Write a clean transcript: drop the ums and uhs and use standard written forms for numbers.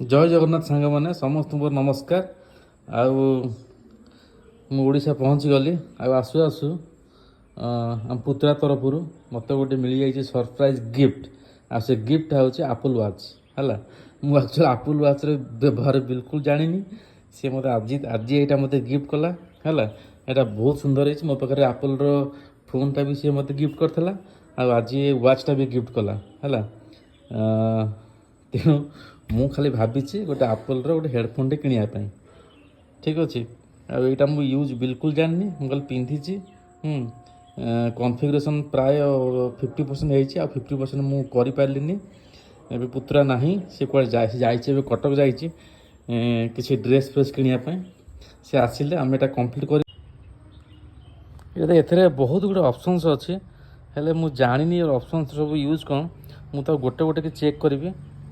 जय जगन्नाथ सांग मैंने समस्त नमस्कार। आशा पहुँची गली आसु आसु आम पुत्रा तरफ मत गोटे मिल जाए सरप्राइज गिफ्ट। आ से गिफ्ट हूँ एप्पल वाच है। मुझे एक्चुअली एप्पल वाच व्यवहार बिल्कुल जानी सी मत आज आज यहाँ मत गिफ्ट कला है। यहाँ बहुत सुंदर है मो पाखे एप्पल फोनटा भी सी मत गिफ्ट करता आज ये वाचटा भी गिफ्ट कला है। तेणु मु खाली भावी गोटे एप्पल गोटे हेडफोन किणापी ठीक अच्छे। आईटा मु यूज बिल्कुल जानी मुझे पिंधि कॉन्फ़िगरेशन प्राय 50% है 50% मुझे पार्ली। ए पुत्रा ना सी कौन जाए कटक जा किसी ड्रेस फ्रेस किणापी सी आसिले आम एटा कम्प्लीट कर। ए बहुत गुड ऑप्शंस अच्छे हेले मु जानी ऑप्शंस सब यूज कौन मुझे गोटे गोटे चेक करी